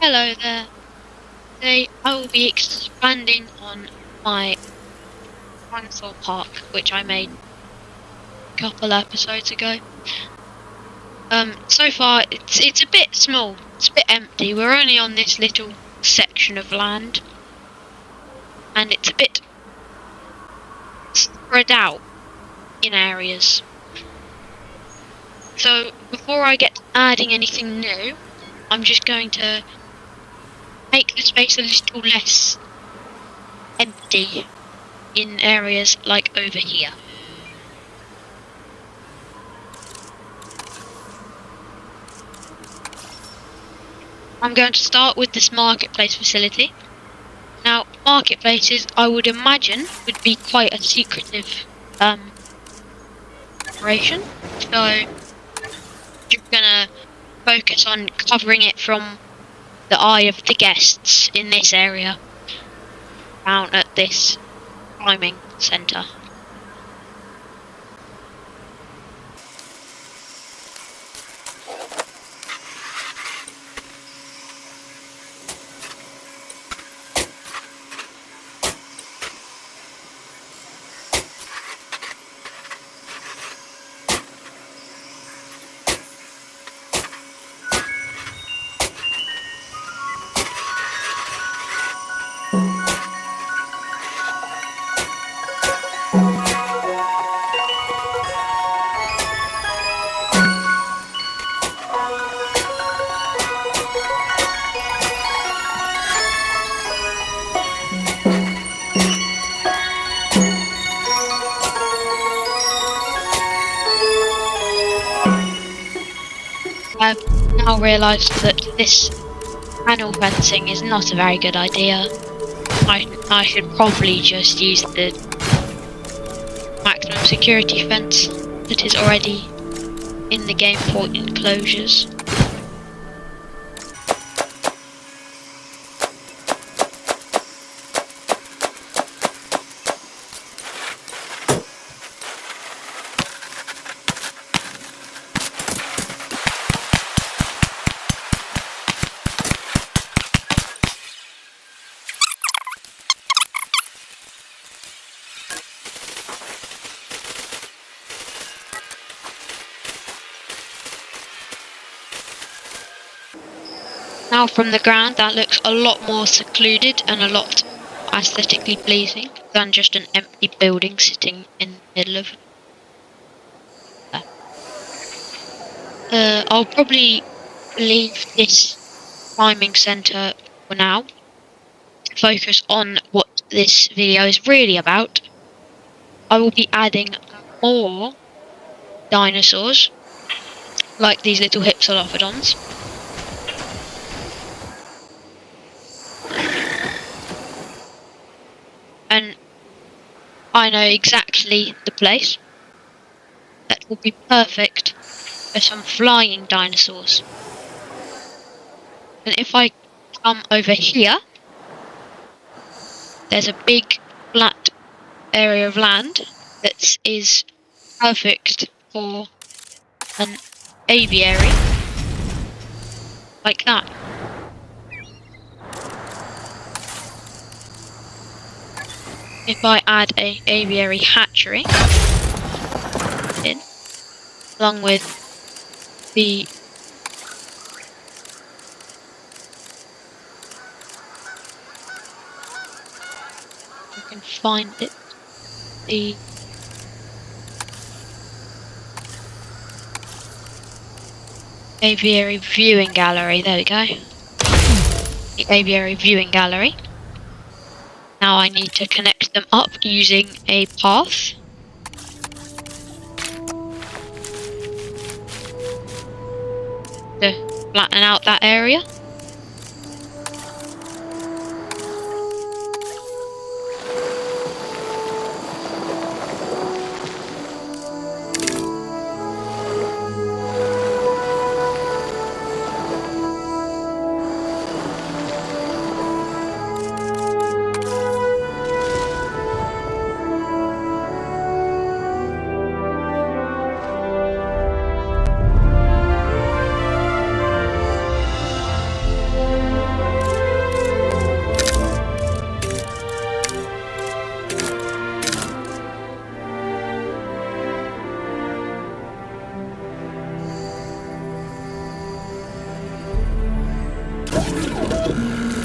Hello there. Today I will be expanding on my dinosaur park, which I made a couple episodes ago. So far it's a bit small. It's a bit empty. We're only on this little section of land, and it's a bit spread out in areas. So before I get adding anything new, I'm just going to make the space a little less empty in areas like over here. I'm going to start with this marketplace facility. Now, marketplaces, I would imagine, would be quite a secretive operation. So, just gonna focus on covering it from the eye of the guests in this area, down at this climbing centre. I've now realised that this panel fencing is not a very good idea. I should probably just use the maximum security fence that is already in the game for enclosures. Now from the ground that looks a lot more secluded and a lot aesthetically pleasing than just an empty building sitting in the middle of I'll probably leave this climbing centre for now to focus on what this video is really about. I will be adding more dinosaurs like these little dimorphadons. And I know exactly the place that will be perfect for some flying dinosaurs. And if I come over here, there's a big flat area of land that is perfect for an aviary like that. If I add a aviary hatchery in, along with the you can find it, the aviary viewing gallery, there we go. The aviary viewing gallery. Now I need to connect them up using a path. To flatten out that area.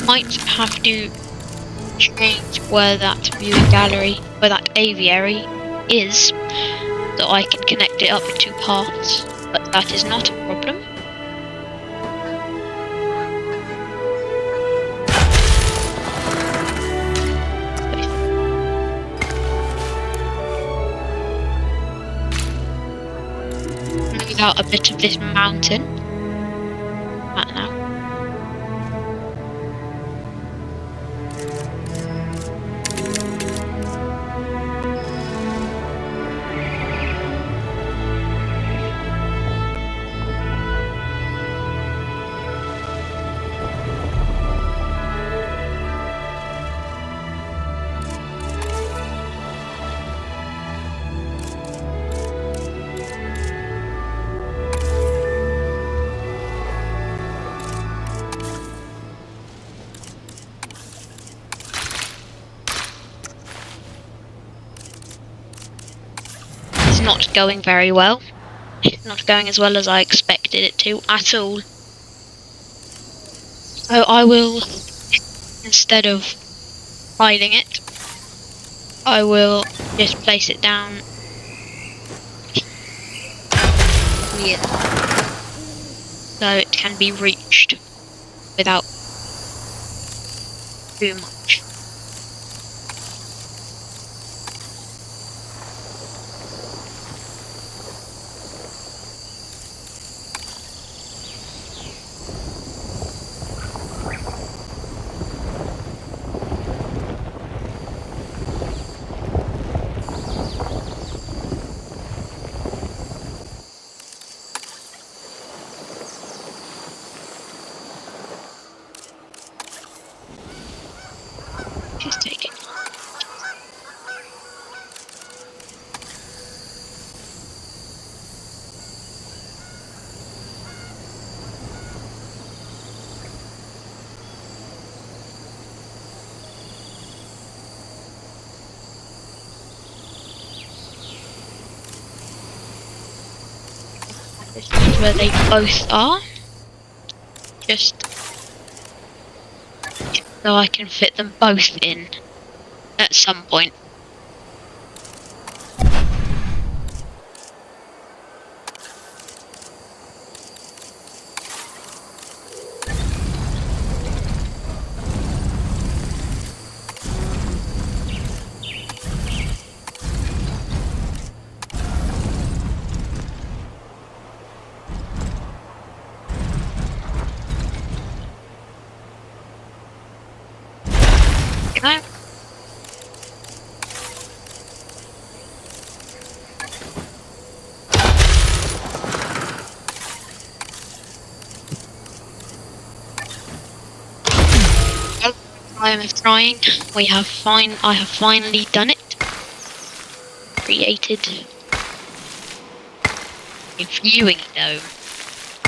Might have to change where that viewing gallery, where that aviary is, so I can connect it up in 2 paths, but that is not a problem. Move out a bit of this mountain. That now. It's not going very well. It's not going as well as I expected it to at all. So I will, instead of hiding it, I will just place it down here, so it can be reached without too much. Just take it. This is where they both are. Just so I can fit them both in at some point. Okay. Time of trying. I have finally done it. Created a viewing dome.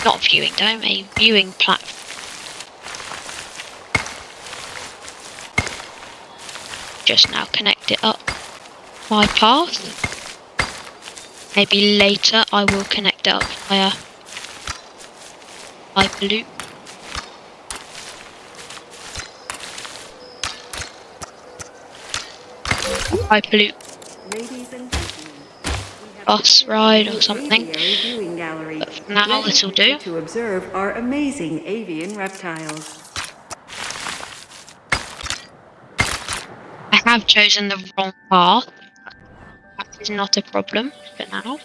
Not viewing dome, a viewing platform. Just now connect it up by path. Maybe later I will connect it up via Hyperloop. Hyperloop bus ride or something. But for now this will do. To observe our amazing avian reptiles. I have chosen the wrong path. That is not a problem for now.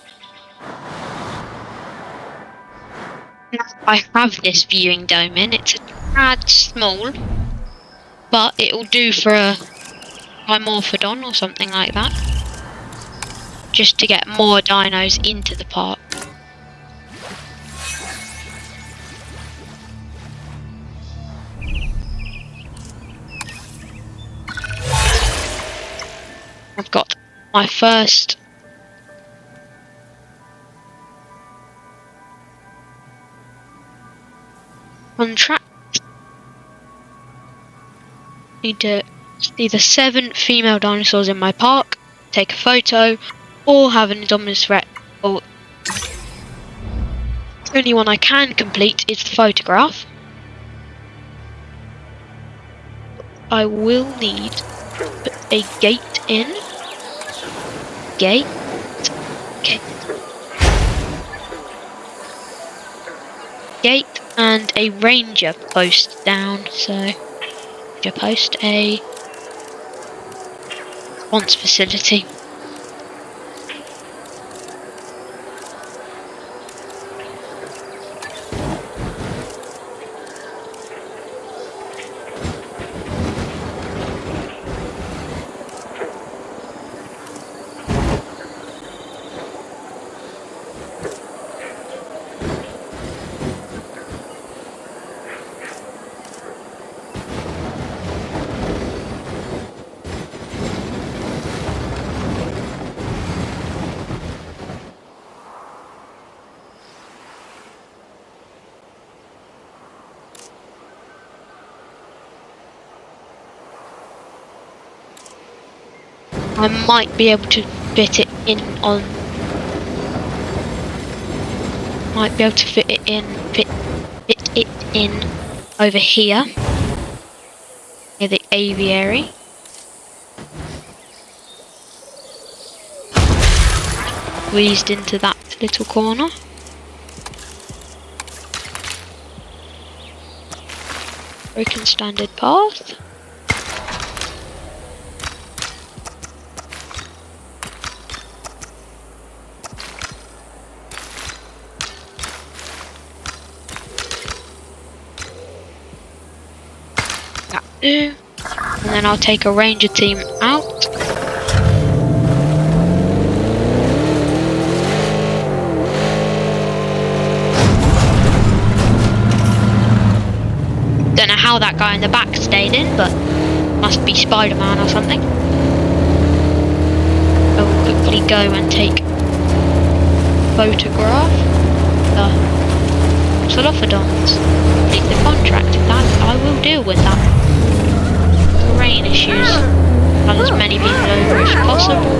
Now I have this viewing dome in. It's a tad small, but it will do for a dimorphadon or something like that. Just to get more dinos into the park. I've got my first contract. Need to see the 7 female dinosaurs in my park, take a photo, or have an Indominus threat. Or the only one I can complete is the photograph. I will need to put a gate in. Gate. Gate and a ranger post down. So, ranger post, a response facility. I might be able to fit it in on. Might be able to fit it in over here near the aviary. Squeezed into that little corner. Broken standard path. And then I'll take a ranger team out. Don't know how that guy in the back stayed in, but must be Spider-Man or something. I will quickly go and take a photograph of the dimorphadons. Complete the contract. That I will deal with that. Terrain issues. Run as many people over as possible.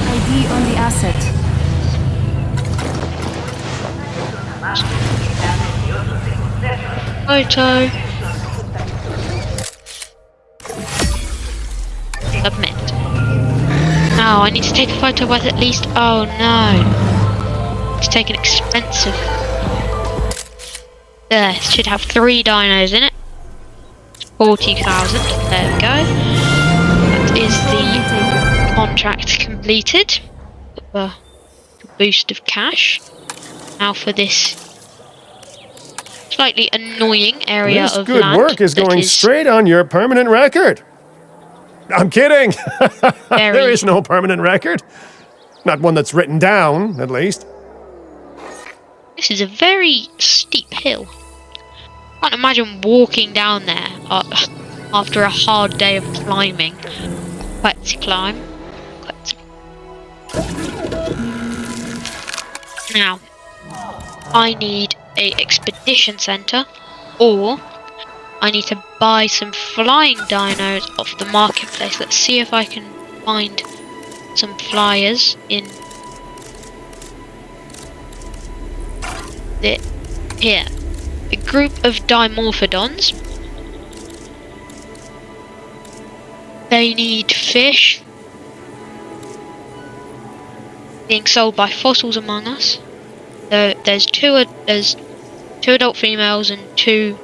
ID on the asset. Photo. Submit. Oh, I need to take a photo with at least. Oh no. It's take an expensive. There, it should have 3 dinos in it. 40,000. There we go. That is the contract completed. A boost of cash. Now for this slightly annoying area This of good land. work is going straight on your permanent record. I'm kidding. There is no permanent record. Not one that's written down, at least. This is a very steep hill. I can't imagine walking down there after a hard day of climbing. Quite to climb. Now, I need a expedition center, or I need to buy some flying dinos off the marketplace. Let's see if I can find some flyers in here. A group of dimorphadons. They need fish. Being sold by Fossils Among Us. There's two adult females and 2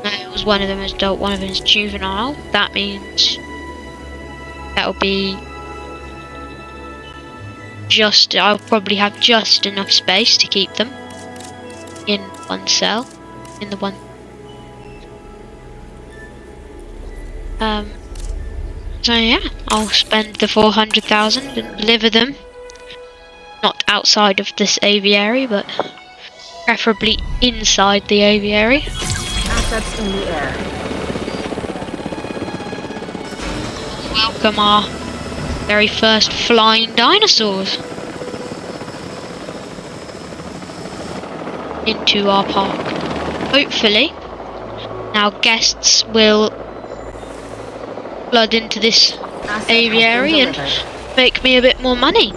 males. One of them is adult, one of them is juvenile. That means that'll be just. I'll probably have just enough space to keep them in one cell. In the one. So yeah, I'll spend the 400,000 and deliver them. Not outside of this aviary, but preferably inside the aviary. Assets in the air. Welcome our very first flying dinosaurs into our park. Hopefully, now guests will flood into this aviary and make me a bit more money.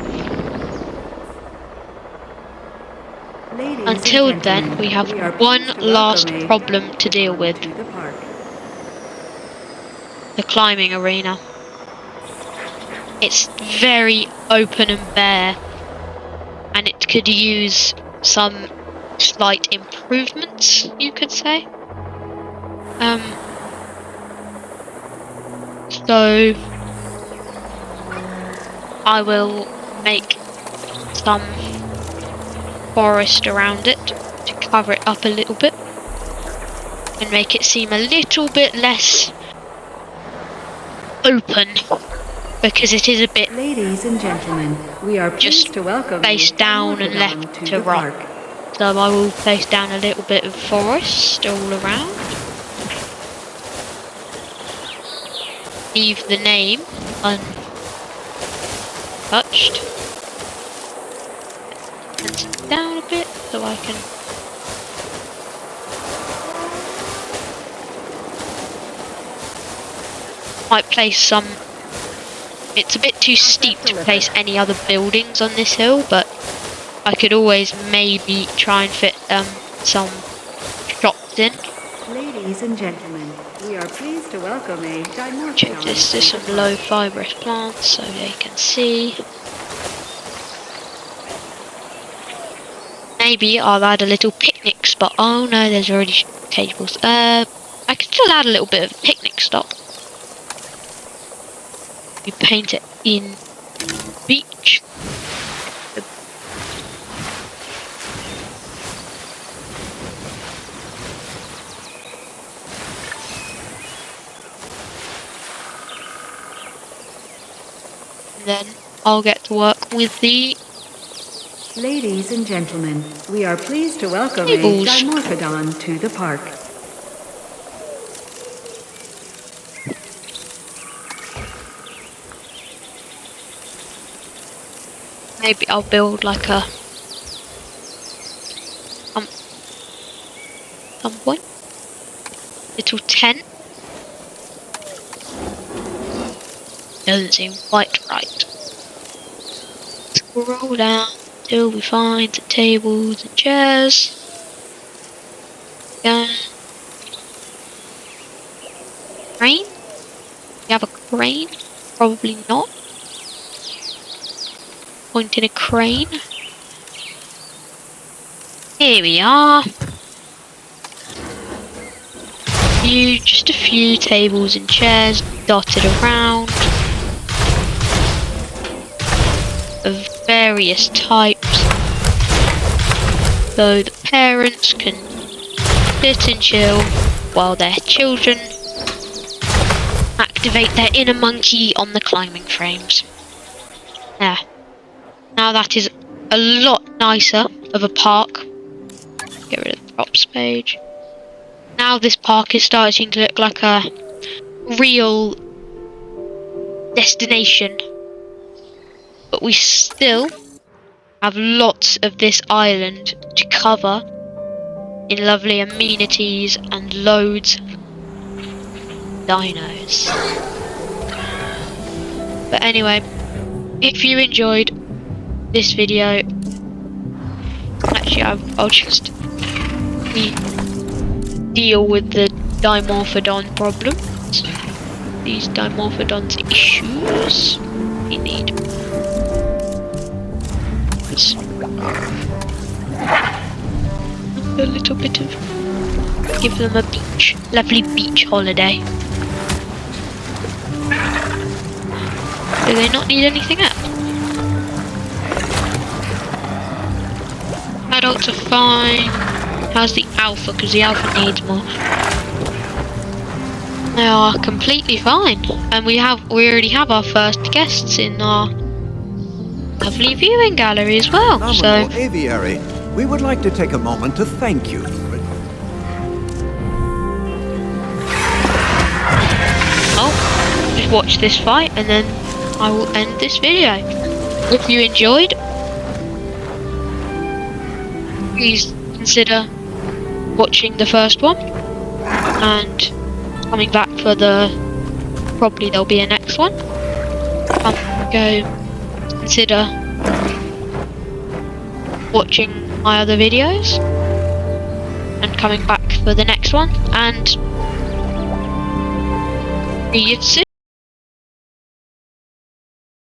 Ladies Until then, we have one last problem to deal with. The climbing arena. It's very open and bare, and it could use some slight improvements, you could say. So I will make some forest around it to cover it up a little bit and make it seem a little bit less open, because it is a bit, ladies and gentlemen, we are just to welcome face down and left to right. So I will place down a little bit of forest all around. Leave the name untouched. And down a bit so I can might place some. It's a bit too steep to place any other buildings on this hill, but I could always maybe try and fit some shops in. Ladies and gentlemen, we are pleased to welcome a dimorphadon. Check this, there's some low fibrous plants so they can see. Maybe I'll add a little picnic spot. Oh no, there's already tables. I could still add a little bit of a picnic stop. You paint it in beach. And then I'll get to work with the ladies and gentlemen, we are pleased to welcome tables. A dimorphadon to the park. Maybe I'll build like a some point little tent. Doesn't seem quite right. Scroll down till we find the tables and chairs. Yeah. Crane? We have a crane? Probably not. Pointing a crane. Here we are. Just a few tables and chairs dotted around of various types, so the parents can sit and chill while their children activate their inner monkey on the climbing frames. There. Now that is a lot nicer of a park. Get rid of the props page. Now this park is starting to look like a real destination. But we still have lots of this island to cover in lovely amenities and loads of dinos. But anyway, if you enjoyed this video, actually I'll just deal with the dimorphodon problems. These dimorphodons issues we need. A little bit of, give them a beach, lovely beach holiday. Do they not need anything else? Adults are fine. How's the alpha? Because the alpha needs more. They are completely fine, and we already have our first guests in our lovely viewing gallery as well. Phenomenal So, aviary. We would like to take a moment to thank you. just watch this fight, and then I will end this video. If you enjoyed, please consider watching the first one and coming back for probably there'll be a next one. Go consider watching my other videos and coming back for the next one, and see you soon.